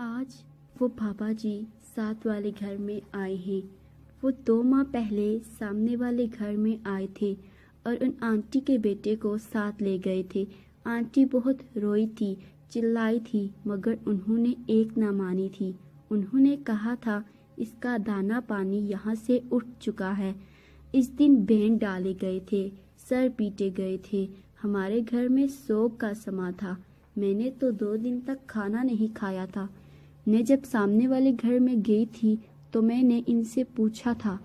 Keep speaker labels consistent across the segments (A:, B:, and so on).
A: آج وہ بابا جی ساتھ والے گھر میں آئے ہیں۔ وہ 2 ماہ پہلے سامنے والے گھر میں آئے تھے اور ان آنٹی کے بیٹے کو ساتھ لے گئے تھے۔ آنٹی بہت روئی تھی، چلائی تھی، مگر انہوں نے ایک نہ مانی تھی۔ انہوں نے کہا تھا اس کا دانا پانی یہاں سے اٹھ چکا ہے۔ اس دن بین ڈالے گئے تھے، سر پیٹے گئے تھے۔ ہمارے گھر میں سوگ کا سما تھا۔ میں نے تو 2 دن تک کھانا نہیں کھایا تھا۔ میں جب سامنے والے گھر میں گئی تھی تو میں نے ان سے پوچھا تھا،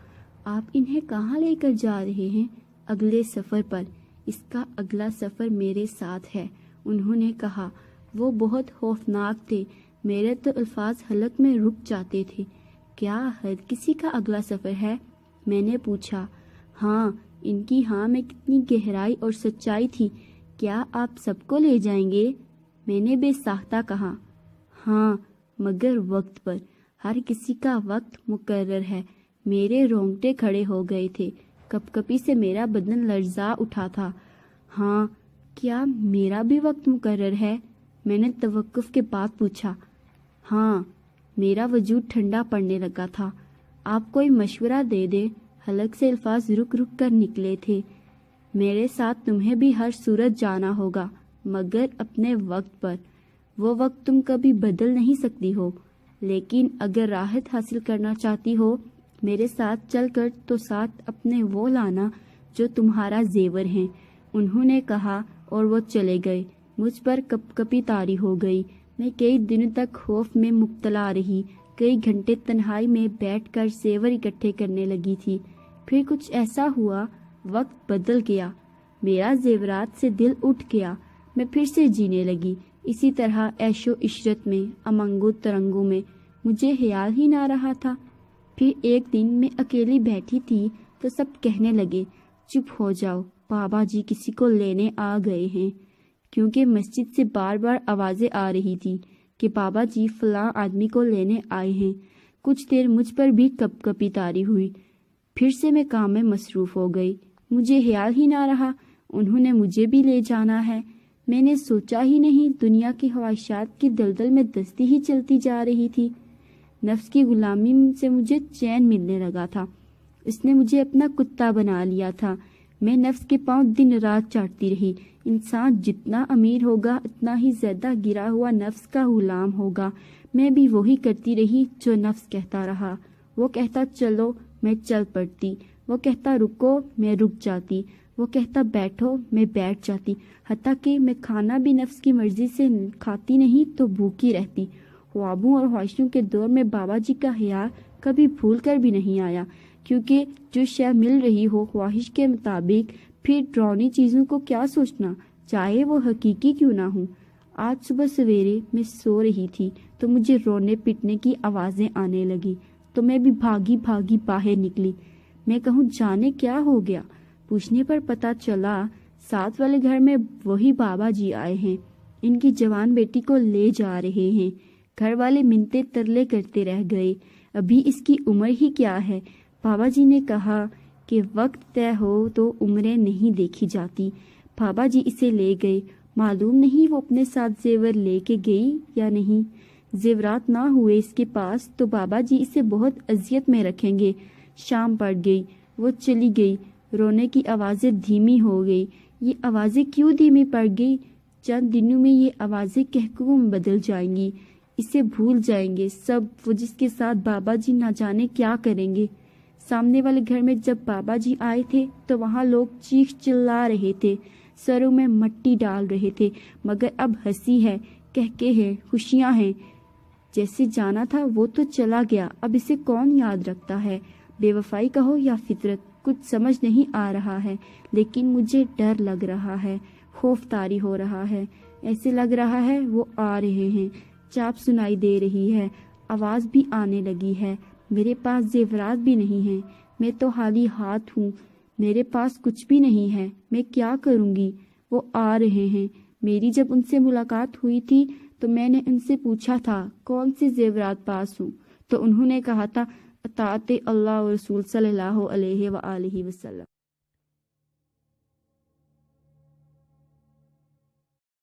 A: آپ انہیں کہاں لے کر جا رہے ہیں؟ اگلے سفر پر۔ اس کا اگلا سفر میرے ساتھ ہے۔ انہوں نے کہا۔ وہ بہت خوفناک تھے، میرے تو الفاظ حلق میں رک جاتے تھے۔ کیا ہر کسی کا اگلا سفر ہے؟ میں نے پوچھا۔ ہاں، ان کی ہاں میں کتنی گہرائی اور سچائی تھی۔ کیا آپ سب کو لے جائیں گے؟ میں نے بے ساختہ کہا۔ ہاں، مگر وقت پر۔ ہر کسی کا وقت مقرر ہے۔ میرے رونگٹے کھڑے ہو گئے تھے، کپ کپی سے میرا بدن لرزا اٹھا تھا۔ ہاں، کیا میرا بھی وقت مقرر ہے؟ میں نے توقف کے بعد پوچھا۔ ہاں، میرا وجود ٹھنڈا پڑنے لگا تھا۔ آپ کوئی مشورہ دے دیں۔ حلق سے الفاظ رک رک کر نکلے تھے۔ میرے ساتھ تمہیں بھی ہر صورت جانا ہوگا، مگر اپنے وقت پر۔ وہ وقت تم کبھی بدل نہیں سکتی ہو، لیکن اگر راحت حاصل کرنا چاہتی ہو میرے ساتھ چل کر تو ساتھ اپنے وہ لانا جو تمہارا زیور ہیں۔ انہوں نے کہا اور وہ چلے گئے۔ مجھ پر کپ کپی طاری ہو گئی۔ میں کئی دنوں تک خوف میں مبتلا رہی، کئی گھنٹے تنہائی میں بیٹھ کر زیور اکٹھے کرنے لگی تھی۔ پھر کچھ ایسا ہوا، وقت بدل گیا، میرا زیورات سے دل اٹھ گیا۔ میں پھر سے جینے لگی، اسی طرح عیش و عشرت میں، امنگو ترنگو میں۔ مجھے خیال ہی نہ رہا تھا۔ پھر ایک دن میں اکیلی بیٹھی تھی تو سب کہنے لگے، چپ ہو جاؤ، بابا جی کسی کو لینے آ گئے ہیں، کیونکہ مسجد سے بار بار آوازیں آ رہی تھی کہ بابا جی فلاں آدمی کو لینے آئے ہیں۔ کچھ دیر مجھ پر بھی کپ کپی طاری ہوئی، پھر سے میں کام میں مصروف ہو گئی۔ مجھے خیال ہی نہ رہا انہوں نے مجھے بھی لے جانا ہے۔ میں نے سوچا ہی نہیں، دنیا کی خواہشات کی دلدل میں دستی ہی چلتی جا رہی تھی۔ نفس کی غلامی سے مجھے چین ملنے لگا تھا۔ اس نے مجھے اپنا کتا بنا لیا تھا۔ میں نفس کے پاؤں دن رات چاٹتی رہی۔ انسان جتنا امیر ہوگا اتنا ہی زیادہ گرا ہوا نفس کا غلام ہوگا۔ میں بھی وہی کرتی رہی جو نفس کہتا رہا۔ وہ کہتا چلو، میں چل پڑتی۔ وہ کہتا رکو، میں رک جاتی۔ وہ کہتا بیٹھو، میں بیٹھ جاتی۔ حتیٰ کہ میں کھانا بھی نفس کی مرضی سے کھاتی نہیں تو بھوکی رہتی۔ خوابوں اور خواہشوں کے دور میں بابا جی کا خیال کبھی بھول کر بھی نہیں آیا، کیونکہ جو شے مل رہی ہو خواہش کے مطابق، پھر ڈراؤنی چیزوں کو کیا سوچنا، چاہے وہ حقیقی کیوں نہ ہوں۔ آج صبح سویرے میں سو رہی تھی تو مجھے رونے پیٹنے کی آوازیں آنے لگی، تو میں بھی بھاگی بھاگی باہر نکلی۔ میں کہوں جانے کیا ہو گیا؟ پوچھنے پر پتا چلا ساتھ والے گھر میں وہی بابا جی آئے ہیں، ان کی جوان بیٹی کو لے جا رہے ہیں۔ گھر والے منتے ترلے کرتے رہ گئے، ابھی اس کی عمر ہی کیا ہے؟ بابا جی نے کہا کہ وقت طے ہو تو عمریں نہیں دیکھی جاتی۔ بابا جی اسے لے گئے۔ معلوم نہیں وہ اپنے ساتھ زیور لے کے گئی یا نہیں۔ زیورات نہ ہوئے اس کے پاس تو بابا جی اسے بہت اذیت میں رکھیں گے۔ شام پڑ گئی، وہ چلی گئی۔ رونے کی آوازیں دھیمی ہو گئی۔ یہ آوازیں کیوں دھیمی پڑ گئی؟ چند دنوں میں یہ آوازیں کہکہوں میں بدل جائیں گی، اسے بھول جائیں گے سب، وہ جس کے ساتھ بابا جی نہ جانے کیا کریں گے۔ سامنے والے گھر میں جب بابا جی آئے تھے تو وہاں لوگ چیخ چلا رہے تھے، سروں میں مٹی ڈال رہے تھے، مگر اب ہنسی ہے، کہکے ہیں، خوشیاں ہیں۔ جیسے جانا تھا وہ تو چلا گیا، اب اسے کون یاد رکھتا ہے؟ بے وفائی کہو یا فطرت، کچھ سمجھ نہیں آ رہا ہے، لیکن مجھے ڈر لگ رہا ہے، خوف طاری ہو رہا ہے۔ ایسے لگ رہا ہے وہ آ رہے ہیں، چاپ سنائی دے رہی ہے، آواز بھی آنے لگی ہے۔ میرے پاس زیورات بھی نہیں ہیں، میں تو خالی ہاتھ ہوں، میرے پاس کچھ بھی نہیں ہے، میں کیا کروں گی؟ وہ آ رہے ہیں۔ میری جب ان سے ملاقات ہوئی تھی تو میں نے ان سے پوچھا تھا کون سے زیورات پاس ہوں، تو انہوں نے کہا تھا اطاعت اللہ و رسول صلی اللہ علیہ وآلہ وسلم۔